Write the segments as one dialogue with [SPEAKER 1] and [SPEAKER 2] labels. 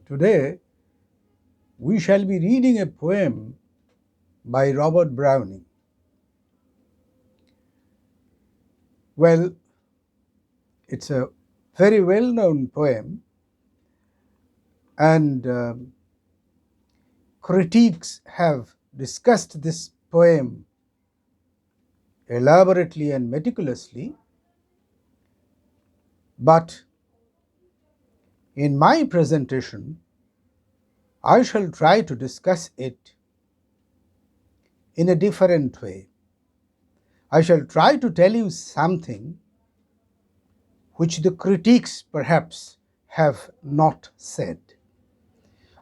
[SPEAKER 1] Today we shall be reading a poem by Robert Browning. Well, it's a very well known poem, and critics have discussed this poem elaborately and meticulously. But in my presentation, I shall try to discuss it in a different way. I shall try to tell you something which the critics perhaps have not said.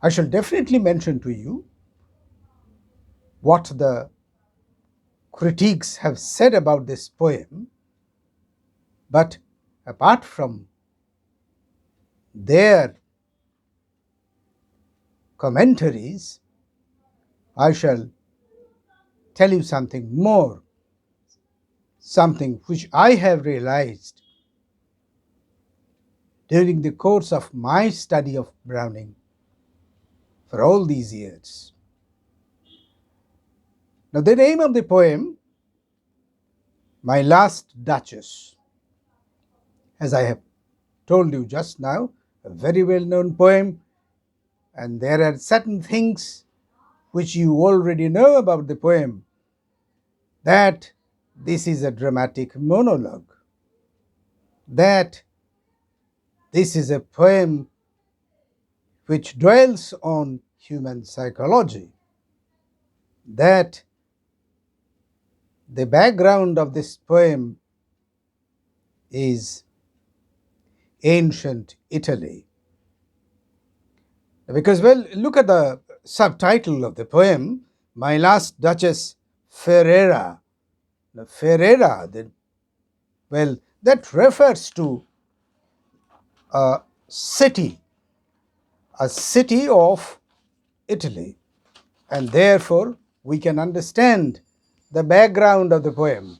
[SPEAKER 1] I shall definitely mention to you what the critics have said about this poem, but apart from their commentaries, I shall tell you something more, something which I have realized during the course of my study of Browning for all these years. Now, the name of the poem, My Last Duchess, as I have told you just now, a very well known poem, and there are certain things which you already know about the poem, that this is a dramatic monologue, that this is a poem which dwells on human psychology, that the background of this poem is ancient Italy. Because, well, look at the subtitle of the poem, My Last Duchess Ferrera. The Ferrera, well, that refers to a city, of Italy, and therefore we can understand the background of the poem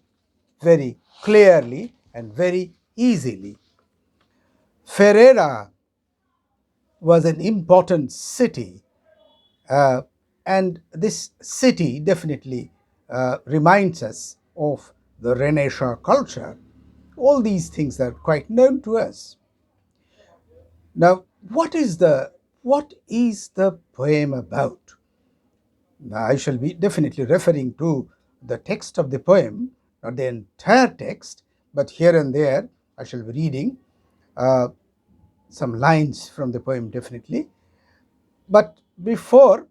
[SPEAKER 1] very clearly and very easily. Ferrera was an important city, and this city definitely reminds us of the Renaissance culture. All these things are quite known to us. Now, what is the poem about? Now, I shall be definitely referring to the text of the poem, not the entire text, but here and there I shall be reading some lines from the poem definitely. But before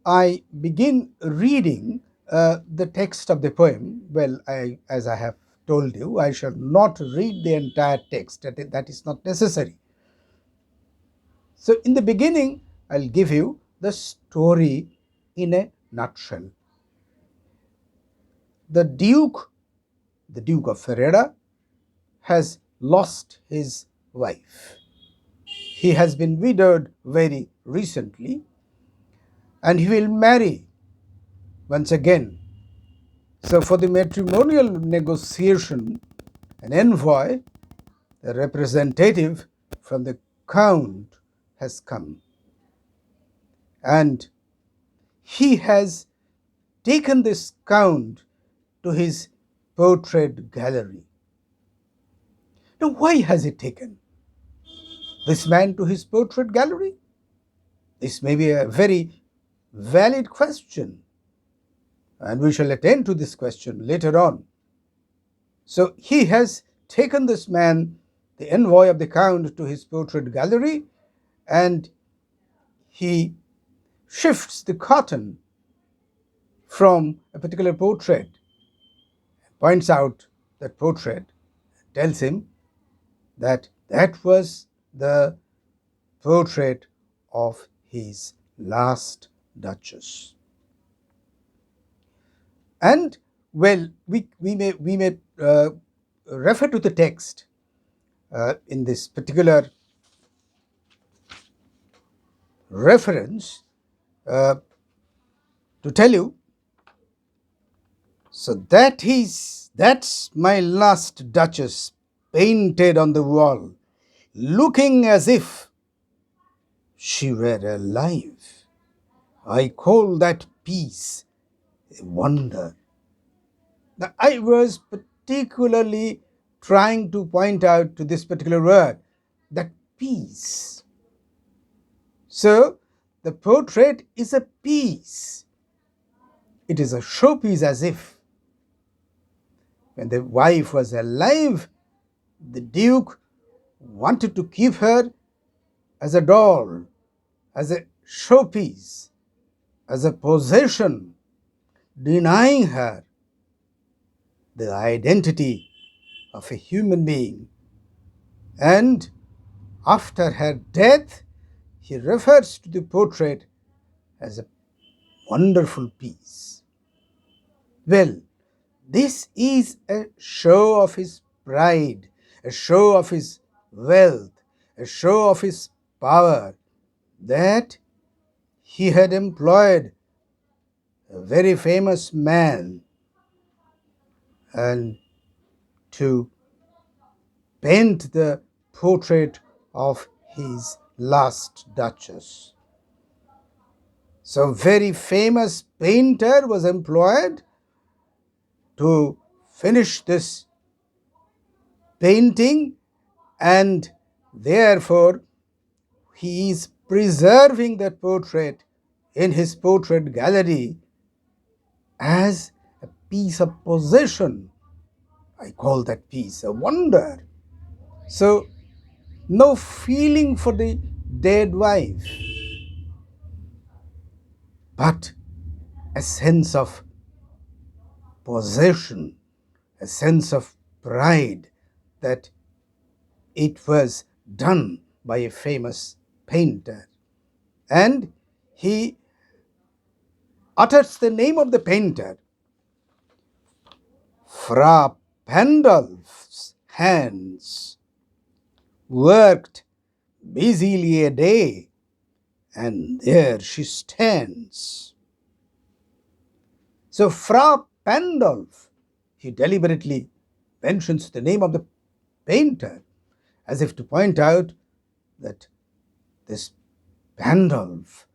[SPEAKER 1] I begin reading the text of the poem, well, as I have told you, I shall not read the entire text. That is not necessary. So, in the beginning, I'll give you the story in a nutshell. The Duke of Ferrara, has lost his wife. He has been widowed very recently, and he will marry once again. So, for the matrimonial negotiation, an envoy, a representative from the Count, has come, and he has taken this Count to his portrait gallery. Now, why has he taken this man to his portrait gallery? This may be a very valid question, and we shall attend to this question later on. So, he has taken this man, the envoy of the Count, to his portrait gallery, and he shifts the curtain from a particular portrait, points out that portrait, tells him that that was the portrait of his last Duchess. And, well, we may refer to the text in this particular reference to tell you. So that's my last Duchess, painted on the wall, looking as if she were alive. I call that peace a wonder. Now, I was particularly trying to point out to this particular word, that peace. So, the portrait is a piece. It is a showpiece, as if when the wife was alive, the Duke wanted to keep her as a doll, as a showpiece, as a possession, denying her the identity of a human being. And after her death, he refers to the portrait as a wonderful piece. Well, this is a show of his pride, a show of his wealth, a show of his power, that he had employed a very famous man and to paint the portrait of his last Duchess. So, very famous painter was employed to finish this painting, and therefore he is preserving that portrait in his portrait gallery as a piece of possession. I call that piece a wonder. So, no feeling for the dead wife, but a sense of possession, a sense of pride that it was done by a famous painter. And he utters the name of the painter. Fra Pandolf's hands worked busily a day, and there she stands. So, Fra Pandolf, he deliberately mentions the name of the painter as if to point out that this Pandolf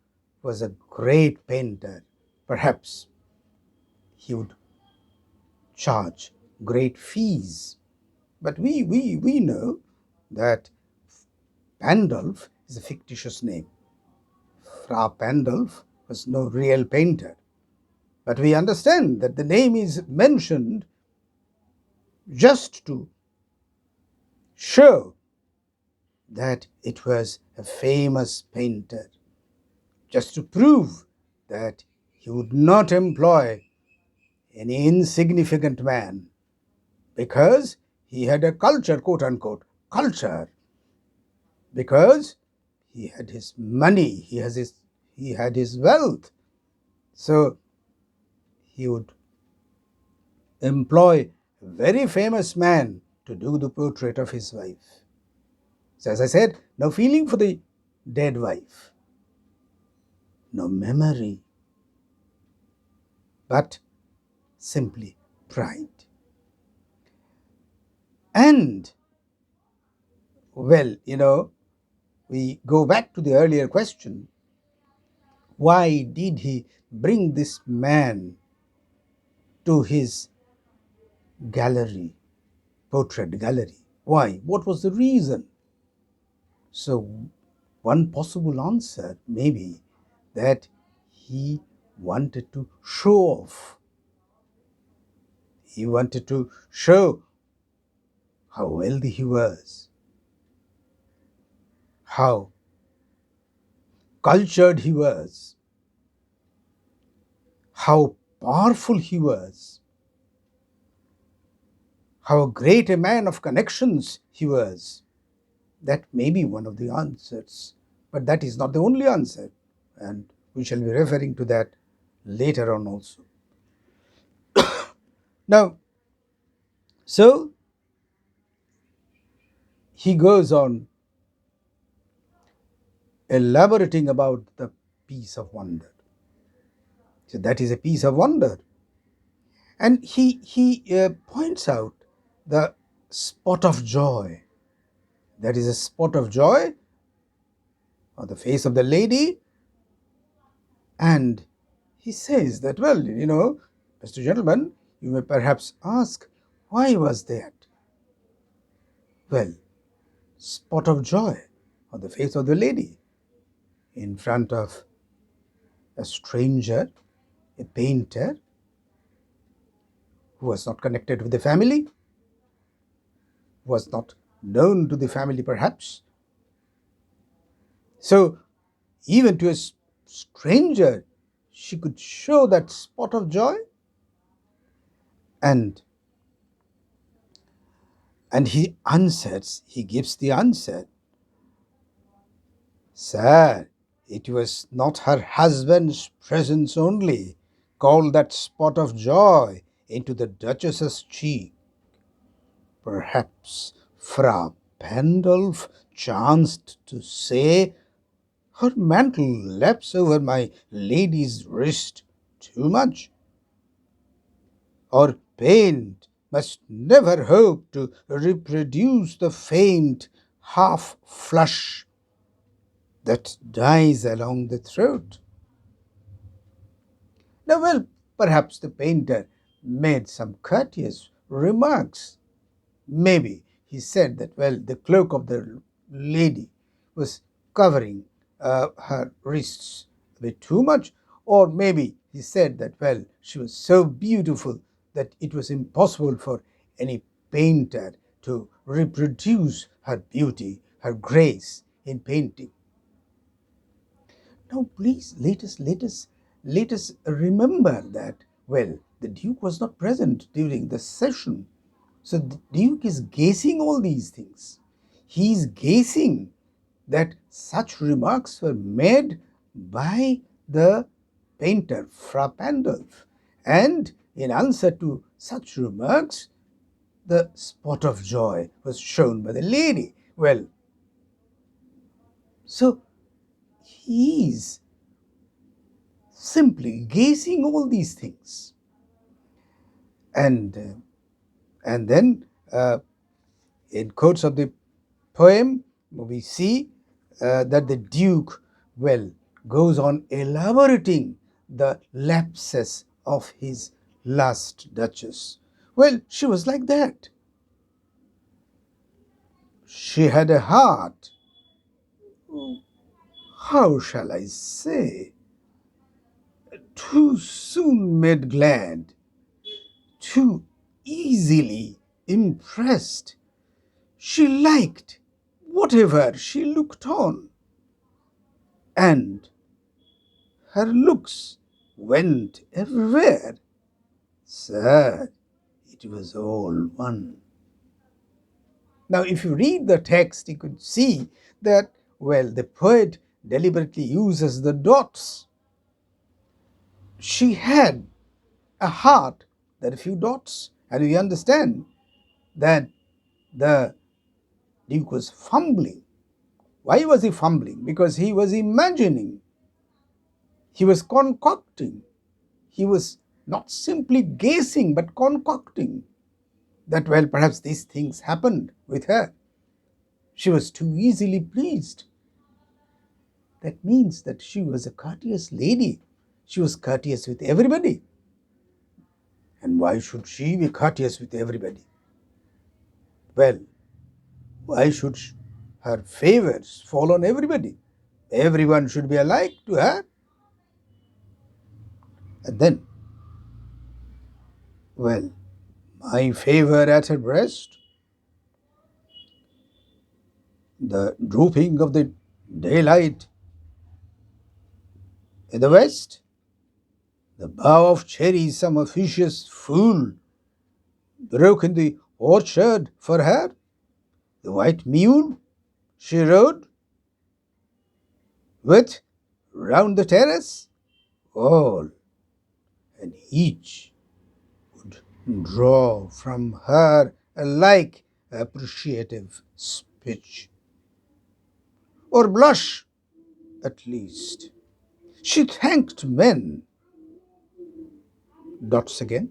[SPEAKER 1] was a great painter. Perhaps he would charge great fees. But we know that Pandolf is a fictitious name. Fra Pandolf was no real painter. But we understand that the name is mentioned just to show that it was a famous painter, just to prove that he would not employ any insignificant man, because he had a culture, quote unquote, culture, because he had his money, he had his wealth. So he would employ a very famous man to do the portrait of his wife. So, as I said, no feeling for the dead wife, no memory, but simply pride. And, well, we go back to the earlier question, why did he bring this man to his gallery, portrait gallery? Why? What was the reason? So, one possible answer may be that he wanted to show off. He wanted to show how wealthy he was, how cultured he was, how powerful he was, how great a man of connections he was. That may be one of the answers, but that is not the only answer, and we shall be referring to that later on also. Now, so he goes on elaborating about the piece of wonder. So that is a piece of wonder. And he points out the spot of joy. That is a spot of joy on the face of the lady, and he says that, well, Mr. Gentleman, you may perhaps ask, why was that? Well, spot of joy on the face of the lady in front of a stranger, a painter who was not connected with the family, was not known to the family perhaps. So, even to a stranger, she could show that spot of joy. And he answers, he gives the answer. Sir, it was not her husband's presence only called that spot of joy into the Duchess's cheek. Perhaps Fra Pandolf chanced to say, her mantle laps over my lady's wrist too much, or paint must never hope to reproduce the faint half flush that dies along the throat. Now, well, perhaps the painter made some courteous remarks. Maybe he said that, well, the cloak of the lady was covering her wrists a bit too much, or maybe he said that, well, she was so beautiful that it was impossible for any painter to reproduce her beauty, her grace in painting. Now, please let us remember that, well, the Duke was not present during the session. So the Duke is guessing all these things. He is guessing that such remarks were made by the painter Fra Pandolf. And in answer to such remarks, the spot of joy was shown by the lady. Well, so he is simply gazing all these things. And then in quotes of the poem, we see that the Duke, well, goes on elaborating the lapses of his last Duchess. Well, she was like that. She had a heart, how shall I say, too soon made glad, too easily impressed. She liked whatever she looked on, and her looks went everywhere. Sir, it was all one. Now, if you read the text, you could see that, well, the poet deliberately uses the dots. She had a heart, there are a few dots, and we understand that the Duke was fumbling. Why was he fumbling? Because he was imagining, he was concocting, he was not simply gazing but concocting that, well, perhaps these things happened with her. She was too easily pleased. That means that she was a courteous lady. She was courteous with everybody. And why should she be courteous with everybody? Well, why should her favors fall on everybody? Everyone should be alike to her. And then, well, my favor at her breast, the drooping of the daylight in the west, the bough of cherries some officious fool broke in the orchard for her, the white mule she rode with round the terrace, all and each would draw from her a like appreciative speech, or blush at least. She thanked men, dots again,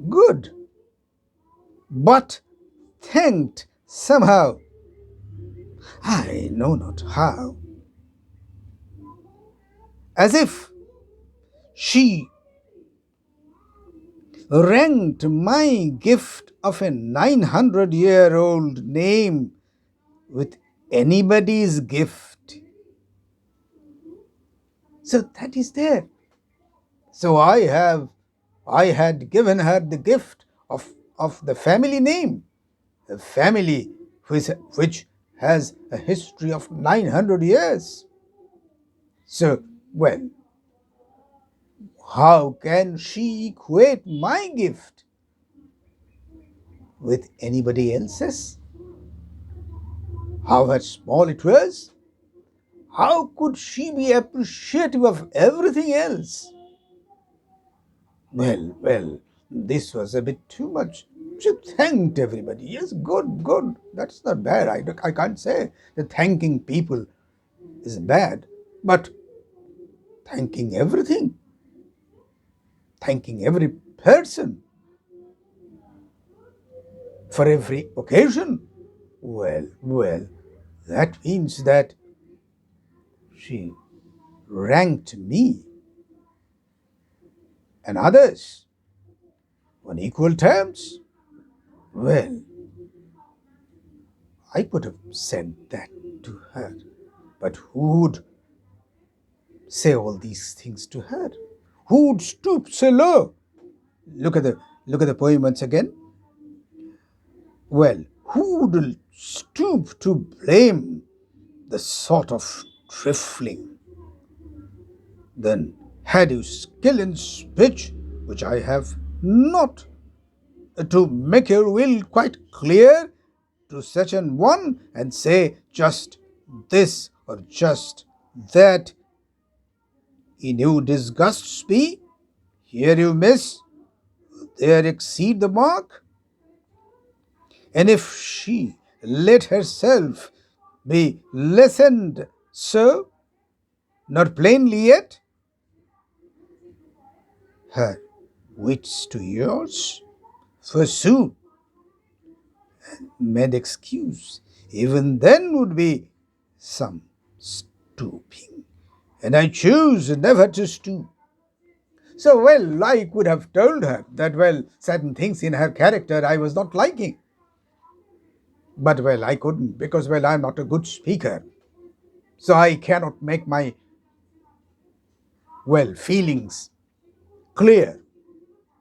[SPEAKER 1] good, but thanked somehow, I know not how. as if she ranked my gift of a 900-year-old name with anybody's gift. So that is there. So I had given her the gift of the family name, a family which has a history of 900 years. So, well, how can she equate my gift with anybody else's? However small it was, how could she be appreciative of everything else? Well, this was a bit too much. She thanked everybody. Yes, good, good. That's not bad. I can't say that thanking people is bad, but thanking everything, thanking every person for every occasion. Well, that means that she ranked me and others on equal terms. Well, I could have said that to her, but who would say all these things to her? Who would stoop so low? Look at the poem once again. Well, who would stoop to blame the sort of trifling? Then had you skill in speech, which I have not, to make your will quite clear to such an one, and say just this or just that, in you disgusts me, here you miss, there exceed the mark. And if she let herself be lessened so, not plainly yet, her wits to yours, forsooth, made excuse, even then would be some stooping, and I choose never to stoop. So, well, I could have told her that, well, certain things in her character I was not liking. But, well, I couldn't because, well, I'm not a good speaker. So I cannot make my, well, feelings clear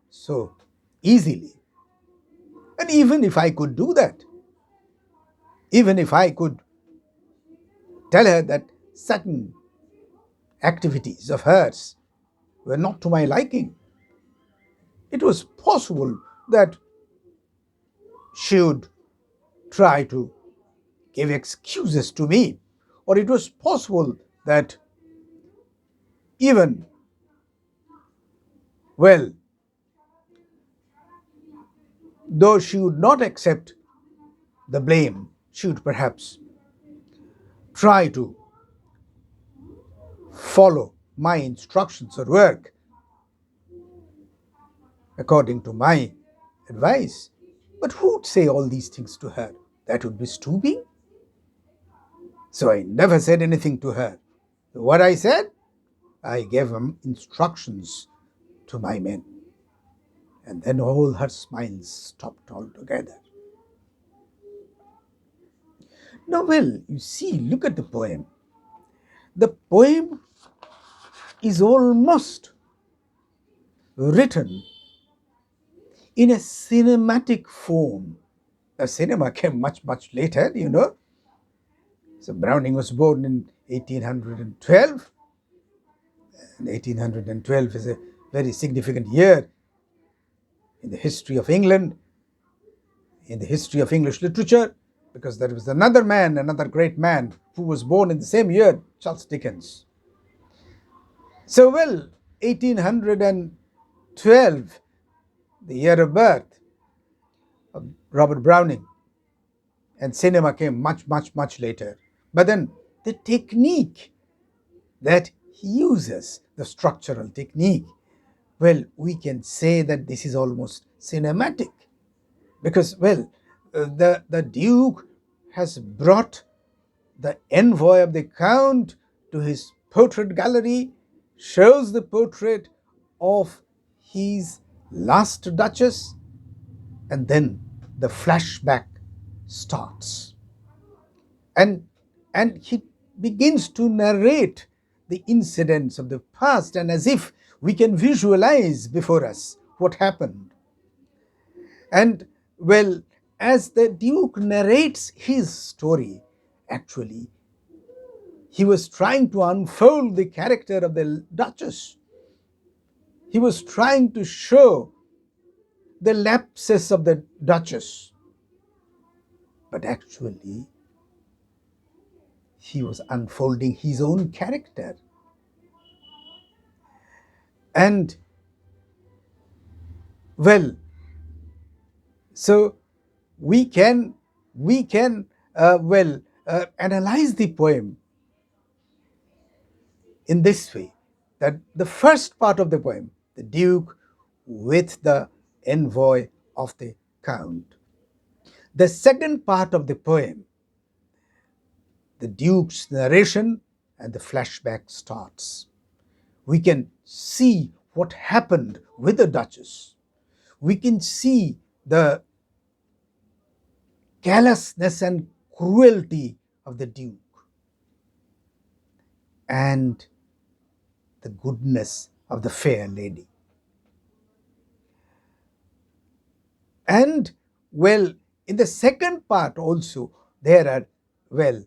[SPEAKER 1] so easily. And even if I could do that, even if I could tell her that certain activities of hers were not to my liking, it was possible that she would try to give excuses to me, or it was possible that even, well, though she would not accept the blame, she would perhaps try to follow my instructions or work according to my advice. But who would say all these things to her? That would be stooping. So I never said anything to her. What I said, I gave them instructions to my men. And then all her smiles stopped altogether. Now, well, you see, look at the poem. The poem is almost written in a cinematic form. The cinema came much, much later, you know. So Browning was born in 1812, and 1812 is a very significant year in the history of England, in the history of English literature, because there was another man, another great man, who was born in the same year, Charles Dickens. So, well, 1812, the year of birth of Robert Browning, and cinema came much, much, much later. But then the technique that he uses, the structural technique, well, we can say that this is almost cinematic because, well, the Duke has brought the envoy of the Count to his portrait gallery shows the portrait of his last Duchess, and then the flashback starts. And, and he begins to narrate the incidents of the past, and as if we can visualize before us what happened. And well, as the Duke narrates his story, actually, he was trying to unfold the character of the Duchess. He was trying to show the lapses of the Duchess. But actually, he was unfolding his own character. And well, so we can we can analyze the poem in this way, that the first part of the poem, the Duke with the envoy of the Count. The second part of the poem, the Duke's narration and the flashback starts. We can see what happened with the Duchess. We can see the callousness and cruelty of the Duke and the goodness of the fair lady. And well, in the second part also, there are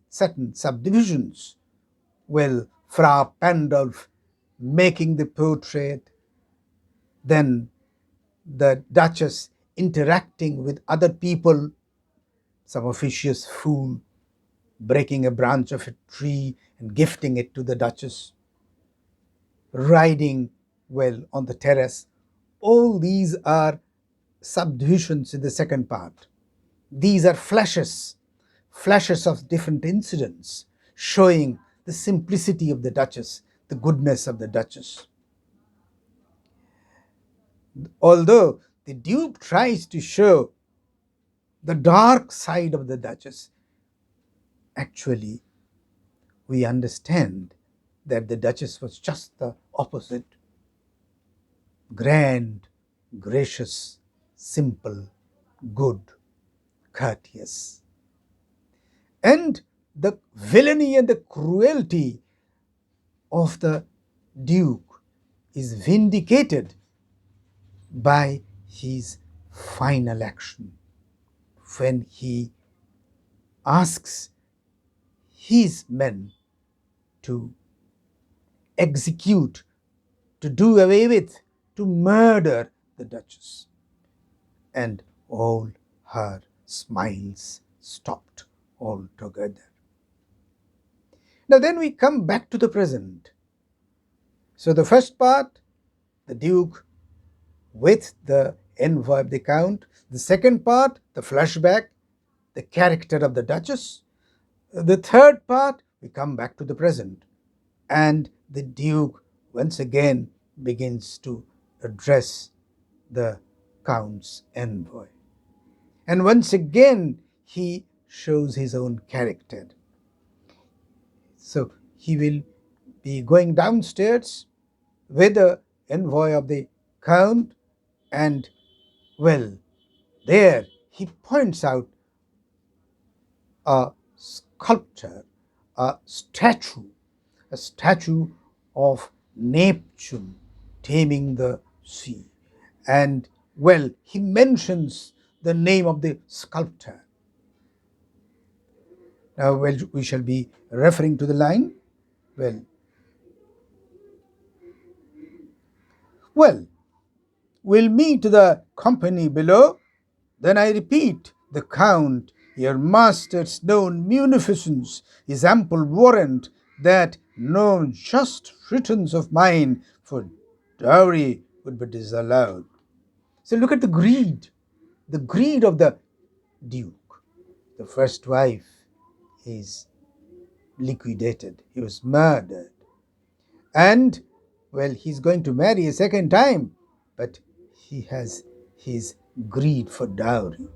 [SPEAKER 1] certain subdivisions. Fra Pandolf making the portrait, then the Duchess interacting with other people, some officious fool breaking a branch of a tree and gifting it to the Duchess, riding on the terrace. All these are subdivisions in the second part. These are flashes of different incidents showing the simplicity of the Duchess, the goodness of the Duchess. Although the Duke tries to show the dark side of the Duchess, actually we understand that the Duchess was just the opposite: grand, gracious, simple, good, courteous. And the villainy and the cruelty of the Duke is vindicated by his final action when he asks his men to execute, to do away with, to murder the Duchess. And all her smiles stopped altogether. Now, then we come back to the present. So, the first part, the Duke with the envoy of the Count. The second part, the flashback, the character of the Duchess. The third part, we come back to the present. And the Duke once again begins to address the Count's envoy. And once again, he shows his own character. So he will be going downstairs with the envoy of the Count, and there he points out a sculpture, a statue of Neptune taming the sea. And he mentions the name of the sculptor. Now, we shall be referring to the line. Well, well, we'll meet the company below. Then I repeat, the Count, your master's known munificence, is ample warrant that no just returns of mine for dowry would be disallowed. So look at the greed of the Duke. The first wife is liquidated, he was murdered. And he's going to marry a second time, but he has his greed for dowry.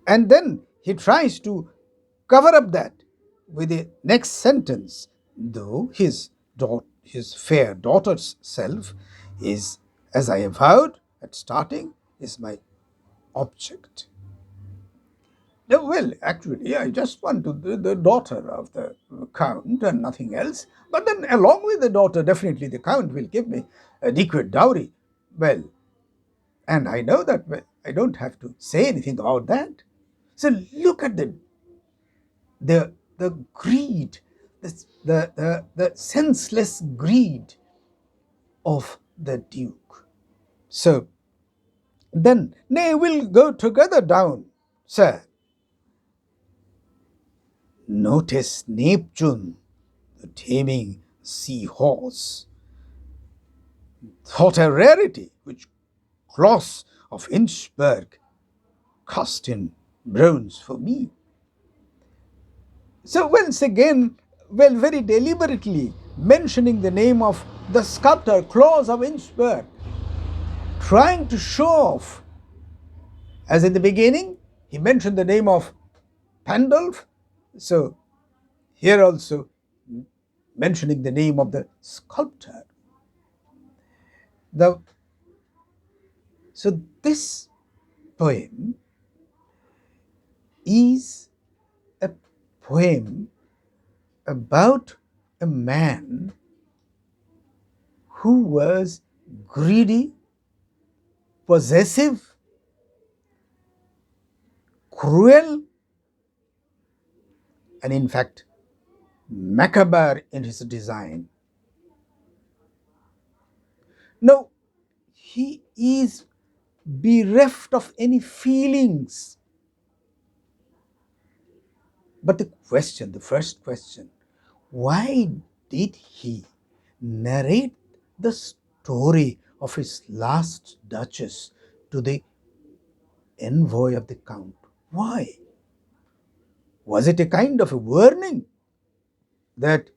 [SPEAKER 1] And then he tries to cover up that with the next sentence. Though his his fair daughter's self is, as I avowed at starting, is my object. No, well, actually, I just want the daughter of the count and nothing else. But then, along with the daughter, definitely the count will give me adequate dowry. Well, and I know that, well, I don't have to say anything about that. So look at the greed, the senseless greed of the Duke. So then, nay, we'll go together down, sir. Notice Neptune, the taming seahorse, thought a rarity, which Klaus of Innsbruck cast in bronze for me. So once again, well, very deliberately mentioning the name of the sculptor Klaus of Innsbruck, trying to show off, as in the beginning, he mentioned the name of Pandolf. So here also mentioning the name of the sculptor. The, so this poem is a poem about a man who was greedy, possessive, cruel, and in fact macabre in his design. Now, he is bereft of any feelings. But the first question, why did he narrate the story of his last Duchess to the envoy of the Count? Why? Was it a kind of a warning that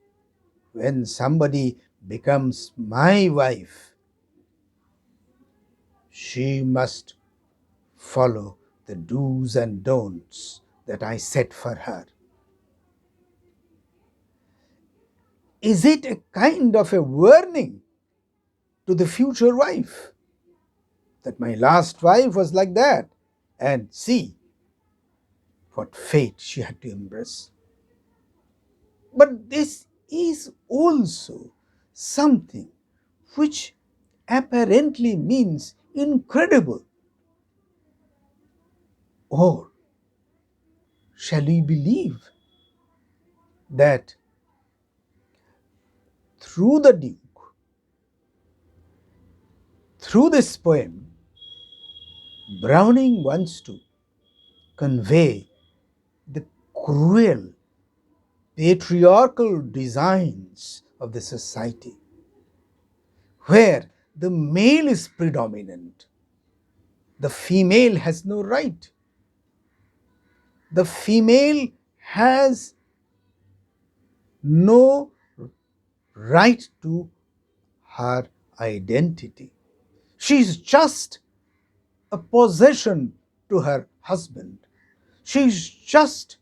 [SPEAKER 1] when somebody becomes my wife, she must follow the do's and don'ts that I set for her? Is it a kind of a warning to the future wife that my last wife was like that, and see what fate she had to embrace? But this is also something which apparently means incredible. Or shall we believe that through the Duke, through this poem, Browning wants to convey the cruel patriarchal designs of the society, where the male is predominant, the female has no right. The female has no right to her identity. She is just a possession to her husband. She is just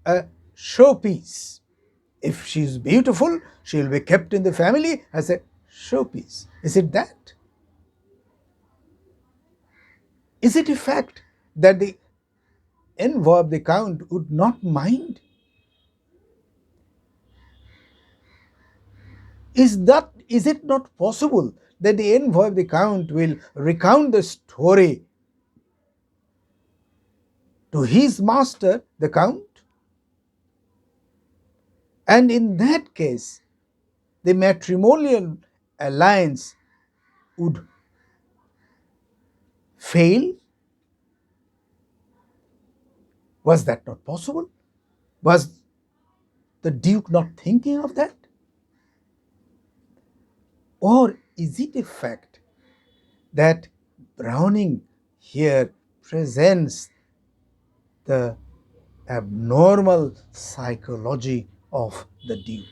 [SPEAKER 1] a showpiece. If she is beautiful, she will be kept in the family as a showpiece. Is it that? Is it a fact that the envoy of the count would not mind? Is it not possible that the envoy of the count will recount the story to his master, the count? And in that case, the matrimonial alliance would fail? Was that not possible? Was the Duke not thinking of that? Or is it a fact that Browning here presents the abnormal psychology of the Duke,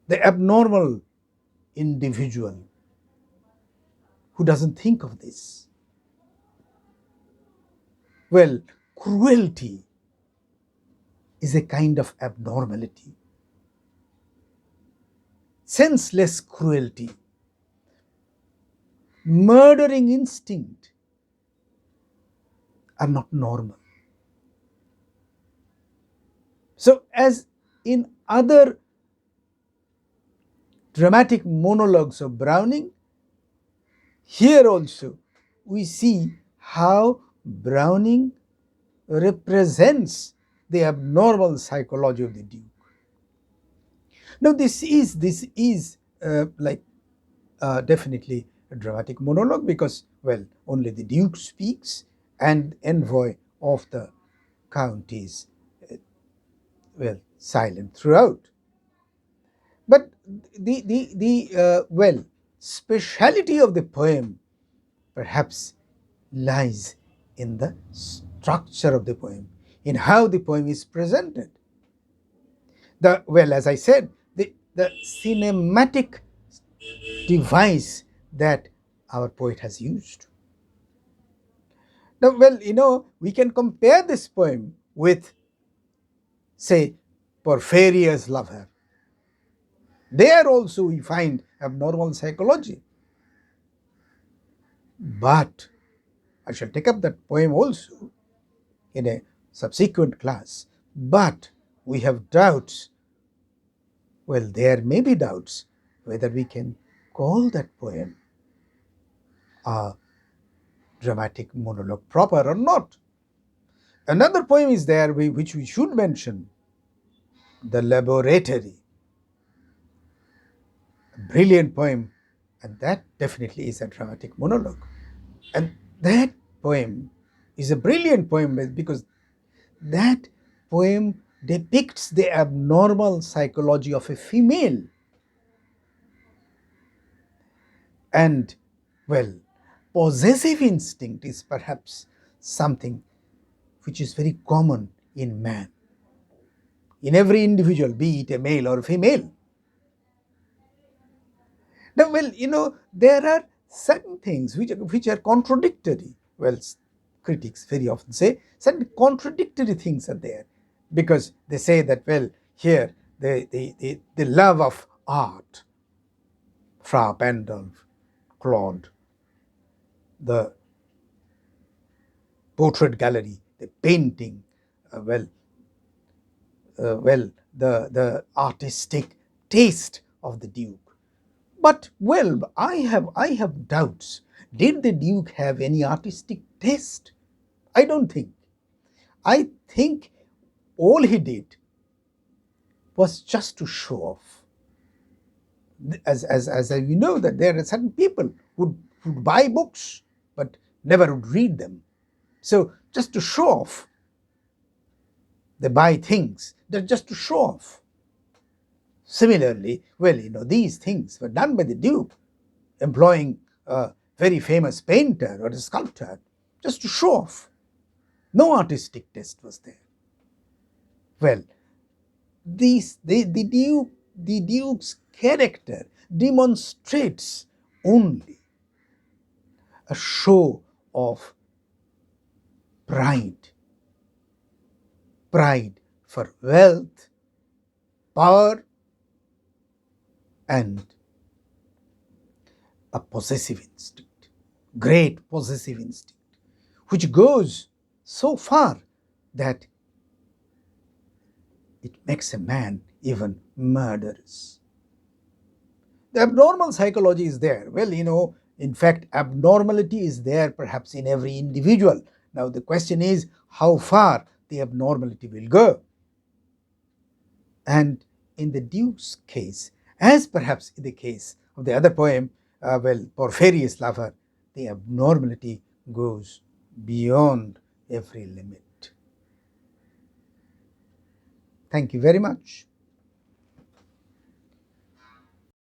[SPEAKER 1] the abnormal individual who doesn't think of this? Well, cruelty is a kind of abnormality. senseless cruelty, murdering instinct are not normal. So, as in other dramatic monologues of Browning, here also we see how Browning represents the abnormal psychology of the Duke. Now, this is definitely a dramatic monologue because, well, only the Duke speaks and envoy of the Count is, well, silent throughout. But the speciality of the poem perhaps lies in the structure of the poem, in how the poem is presented. As I said, the cinematic device that our poet has used. Now, we can compare this poem with, say, Porphyria's Lover. There also we find abnormal psychology. But I shall take up that poem also in a subsequent class. But we have doubts. Well, there may be doubts whether we can call that poem a dramatic monologue proper or not. Another poem is there which we should mention, The Laboratory, a brilliant poem, and that definitely is a dramatic monologue. And that poem is a brilliant poem because that poem depicts the abnormal psychology of a female. And, well, possessive instinct is perhaps something which is very common in man, in every individual, be it a male or a female. Now, there are certain things which are contradictory. Well, critics very often say certain contradictory things are there because they say that, well, here the love of art, Fra Pandolf, Claude, the portrait gallery, the painting, uh, well, the artistic taste of the Duke. But, well, I have doubts. Did the Duke have any artistic taste? I don't think. I think all he did was just to show off. As you know, that there are certain people who would buy books but never would read them. So just to show off, they buy things. They're just to show off. Similarly, these things were done by the Duke, employing a very famous painter or a sculptor, just to show off. No artistic taste was there. Well, the Duke's character demonstrates only a show of pride, pride for wealth, power, and a possessive instinct, great possessive instinct, which goes so far that it makes a man even murderous. The abnormal psychology is there. Well, in fact, abnormality is there perhaps in every individual. Now, the question is how far the abnormality will go. And in the Duke's case, as perhaps in the case of the other poem, Porphyria's Lover, the abnormality goes beyond every limit. Thank you very much.